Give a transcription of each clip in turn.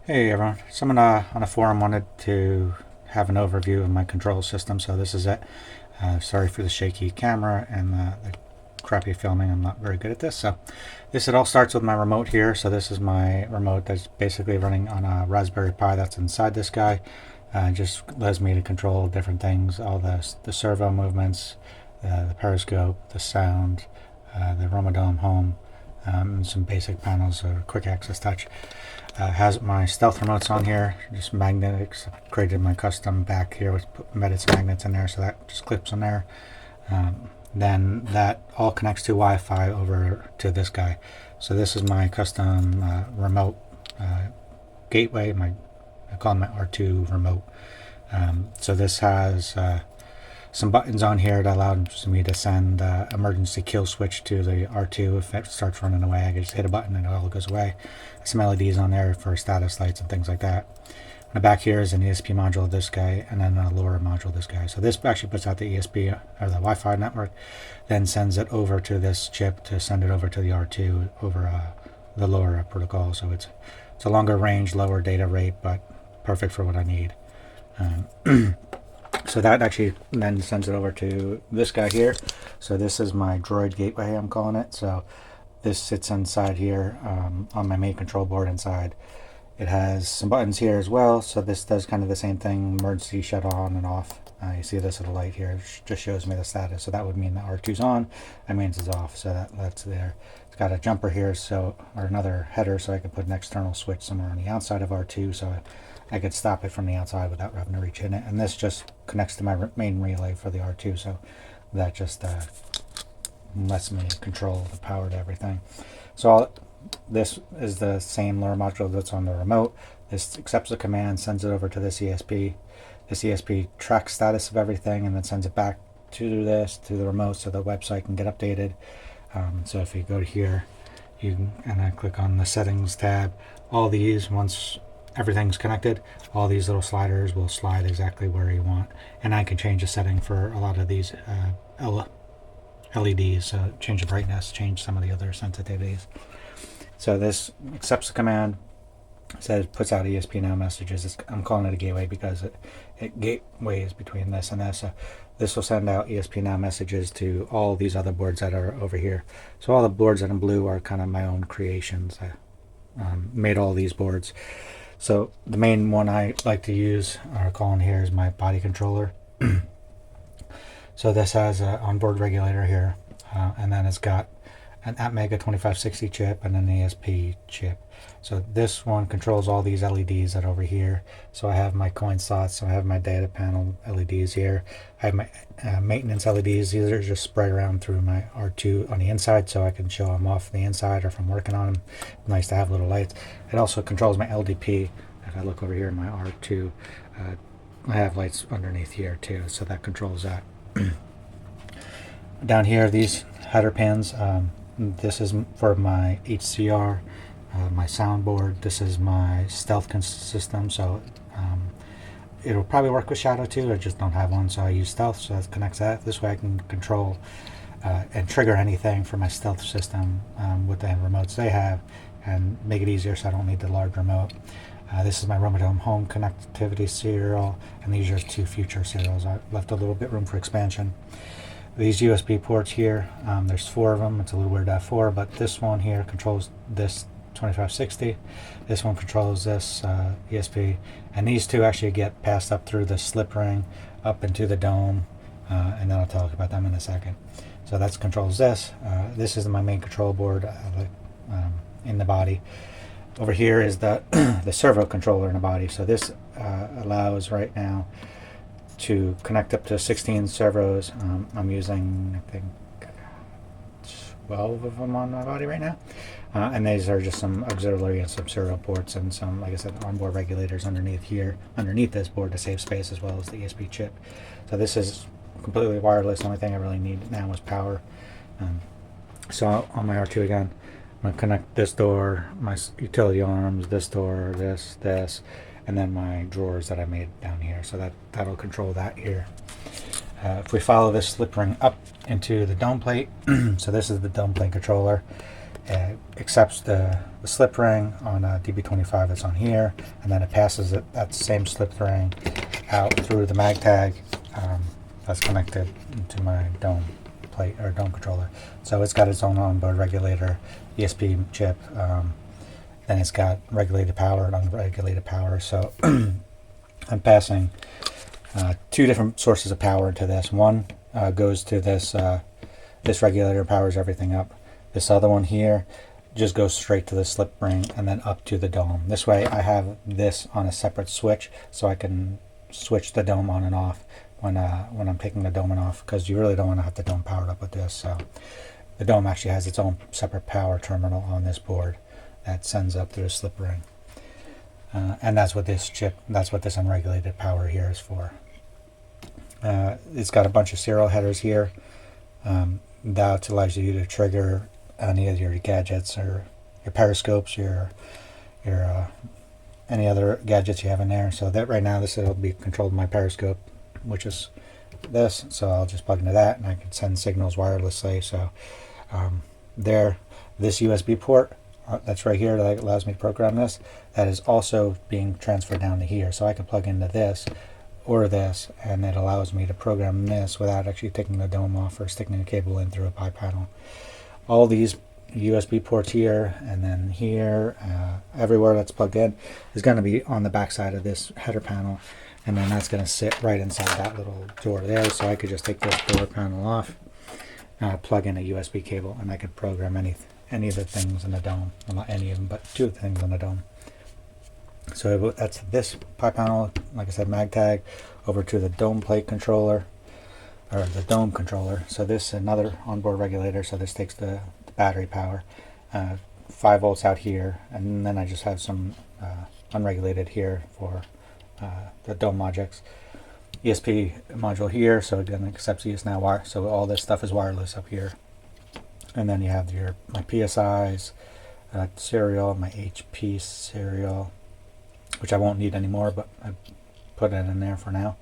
Hey everyone, someone on a forum wanted to have an overview of my control system, so this is it. Sorry for the shaky camera and the crappy filming. I'm not very good at this. So it all starts with my remote here. So this is my remote that's basically running on a Raspberry Pi that's inside this guy. Just allows me to control different things, all the servo movements, the periscope, the sound, the Romodome home, and some basic panels or quick access touch. Has my stealth remotes on here, just magnetics. I created my custom back here with embedded magnets in there, so that just clips in there. Then that all connects to Wi-Fi over to this guy. So this is my custom remote gateway. I call it my R2 remote. So this has some buttons on here that allows me to send emergency kill switch to the R2. If it starts running away, I can just hit a button and it all goes away. Some LEDs on there for status lights and things like that. On the back here is an ESP module of this guy, and then a LoRa module of this guy. So this actually puts out the ESP or the Wi-Fi network, then sends it over to this chip to send it over to the R2 over the LoRa protocol. So it's a longer range, lower data rate, but perfect for what I need. So that actually then sends it over to this guy here. So this is my Droid Gateway, I'm calling it. So this sits inside here on my main control board inside. It has some buttons here as well. So this does kind of the same thing, emergency shut on and off. You see this little light here, it just shows me the status. So that would mean the R2's on, that means it's off. So that's there. It's got a jumper here, or another header, so I can put an external switch somewhere on the outside of R2. So I could stop it from the outside without having to reach in it. And this just connects to my main relay for the R2. So that just lets me control the power to everything. So this is the same LoRa module that's on the remote. This accepts the command, sends it over to this ESP. This ESP tracks status of everything and then sends it back to the remote so the website can get updated. So if you go to here, and I click on the settings tab, all these, once everything's connected, all these little sliders will slide exactly where you want. And I can change the setting for a lot of these LEDs, change the brightness, change some of the other sensitivities. So this accepts the command, says puts out ESP now messages. I'm calling it a gateway because it gateways between this and this. So this will send out ESP now messages to all these other boards that are over here. So all the boards that are in blue are kind of my own creations. I made all these boards. So the main one I like to use, or call in here, is my body controller. So this has an onboard regulator here, and then it's got an Atmega 2560 chip and an ESP chip. So this one controls all these LEDs that are over here. So I have my coin slots, so I have my data panel LEDs here. I have my maintenance LEDs. These are just spread around through my R2 on the inside, so I can show them off the inside or if I'm working on them. Nice to have little lights. It also controls my LDP. If I look over here in my R2, I have lights underneath here too, so that controls that. Down here, these header pins, this is for my HCR, my soundboard. This is my stealth system, so it'll probably work with Shadow too. I just don't have one, so I use stealth, so that connects that. This way I can control and trigger anything for my stealth system with the remotes they have and make it easier so I don't need the large remote. This is my Romodome home connectivity serial, and these are 2 future serials. I left a little bit room for expansion. These USB ports here, there's 4 of them. It's a little weird to have 4, but this one here controls this 2560. This one controls this ESP, and these 2 actually get passed up through the slip ring up into the dome, and then I'll talk about them in a second. So that controls this. This is my main control board in the body. Over here is the the servo controller in the body. So this allows right now to connect up to 16 servos. I'm using, I think, 12 of them on my body right now. And these are just some auxiliary and some serial ports and some, like I said, onboard regulators underneath here, underneath this board to save space, as well as the ESP chip. So this is completely wireless. The only thing I really need now is power. So on my R2 again, I'm going to connect this door, my utility arms, this door, this, and then my drawers that I made down here. So that'll control that here. If we follow this slip ring up into the dome plate, so this is the dome plate controller. It accepts the slip ring on DB25 that's on here, and then it passes that same slip ring out through the mag tag that's connected to my dome plate or dome controller. So it's got its own onboard regulator, ESP chip, then it's got regulated power and unregulated power. So I'm passing 2 different sources of power to this. One goes to this regulator, powers everything up. This other one here just goes straight to the slip ring and then up to the dome. This way I have this on a separate switch, so I can switch the dome on and off when I'm taking the dome off, because you really don't want to have the dome powered up with this. So the dome actually has its own separate power terminal on this board that sends up through a slip ring. And that's what this unregulated power here is for. It's got a bunch of serial headers here. That allows you to trigger any of your gadgets or your periscopes, your any other gadgets you have in there. So that right now this will be controlled by my periscope, which is this. So I'll just plug into that and I can send signals wirelessly. So this USB port that's right here that allows me to program this, that is also being transferred down to here. So I can plug into this or this, and it allows me to program this without actually taking the dome off or sticking a cable in through a pi panel. All these USB ports here and then here, everywhere that's plugged in is going to be on the back side of this header panel, and then that's going to sit right inside that little door there. So I could just take this door panel off, plug in a USB cable, and I could program any of the things in the dome. Well, not any of them, but 2 of the things in the dome. So that's this pi panel, like I said, mag tag, over to the dome plate controller, or the dome controller. So this is another onboard regulator, so this takes the battery power. 5 volts out here, and then I just have some unregulated here for the dome logics. ESP module here, so again it accepts ESNOW wire, so all this stuff is wireless up here. And then you have my PSIs, serial, my HP serial, which I won't need anymore, but I put it in there for now.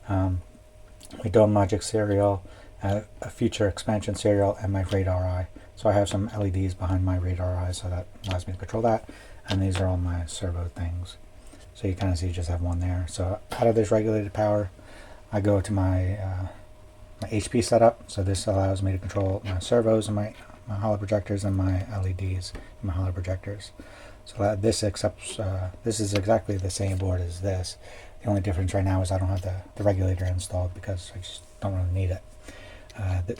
My dome logic serial, a future expansion serial, and my radar eye. So I have some LEDs behind my radar eye, so that allows me to control that. And these are all my servo things. So you kind of see you just have one there. So out of this regulated power, I go to my HP setup. So this allows me to control my servos and my holo projectors and my LEDs and my holo projectors. So this accepts, this is exactly the same board as this. The only difference right now is I don't have the regulator installed because I just don't really need it.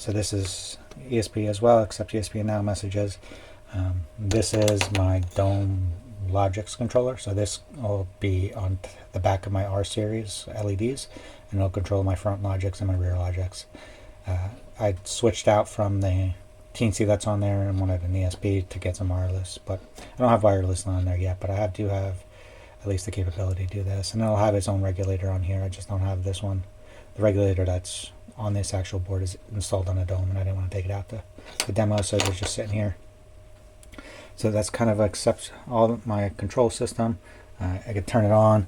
So this is ESP as well, except ESP now messages. This is my dome Logix controller. So this will be on the back of my R series LEDs, and it'll control my front Logix and my rear Logix. I switched out from the TNC that's on there and wanted an ESP to get some wireless, but I don't have wireless on there yet, but I do have at least the capability to do this, and it'll have its own regulator on here. I just don't have this one. The regulator that's on this actual board is installed on a dome, and I didn't want to take it out to the demo, so it's just sitting here. So that's kind of accepts all my control system. I could turn it on,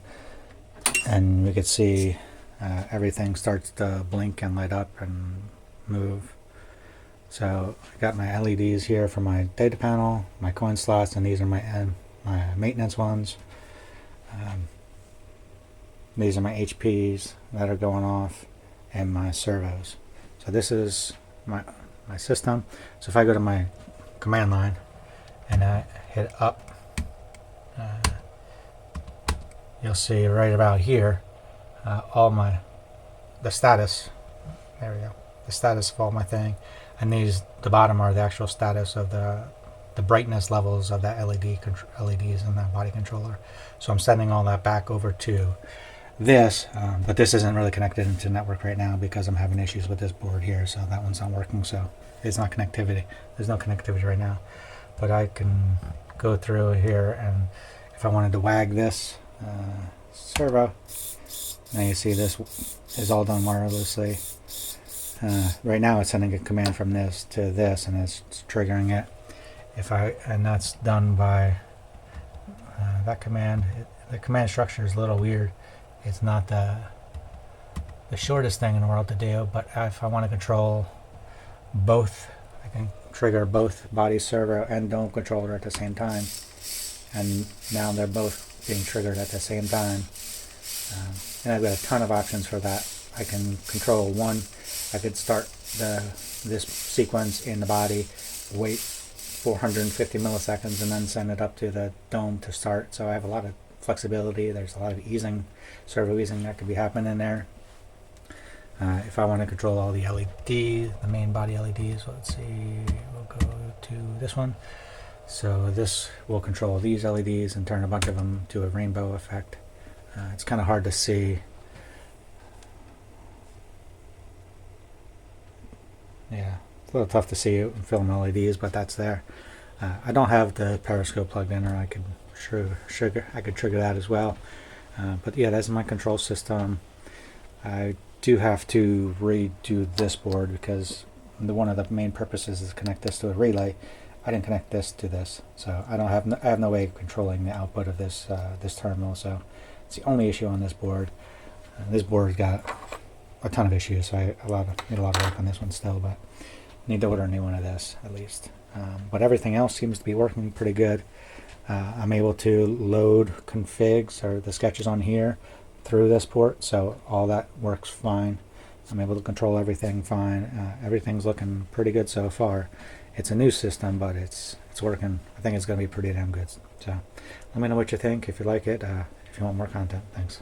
and we could see everything starts to blink and light up and move. So I got my LEDs here for my data panel, my coin slots, and these are my maintenance ones. These are my HPs that are going off, and my servos. So this is my system. So if I go to my command line and I hit up, you'll see right about here all the status. There we go. The status of all my thing, and the bottom are the actual status of the brightness levels of that LEDs in that body controller. So I'm sending all that back over to this, but this isn't really connected into network right now because I'm having issues with this board here, so that one's not working, so it's not connectivity. There's no connectivity right now, but I can go through here, and if I wanted to wag this servo, now you see this is all done wirelessly. Right now it's sending a command from this to this, and it's triggering it. And that's done by that command. The command structure is a little weird. It's not the shortest thing in the world to do, but if I want to control both, I can trigger both body servo and dome controller at the same time, and now they're both being triggered at the same time. And I've got a ton of options for that. I can control one. I could start this sequence in the body, wait 450 milliseconds, and then send it up to the dome to start. So I have a lot of flexibility. There's a lot of easing, servo easing that could be happening there. If I want to control all the LEDs, the main body LEDs, let's see, we'll go to this one. So this will control these LEDs and turn a bunch of them to a rainbow effect. It's kind of hard to see. Yeah, it's a little tough to see film LEDs, but that's there. I don't have the periscope plugged in, or I could trigger that as well. But yeah, that's my control system. I do have to redo this board because one of the main purposes is to connect this to a relay. I didn't connect this to this, so I have no way of controlling the output of this this terminal. So it's the only issue on this board. This board's got a ton of issues, so I need a lot of work on this one still, but need to order a new one of this at least. But everything else seems to be working pretty good. I'm able to load configs or the sketches on here through this port, so all that works fine. I'm able to control everything fine. Everything's looking pretty good so far. It's a new system, but it's working. I think it's going to be pretty damn good. So let me know what you think, if you like it, if you want more content. Thanks.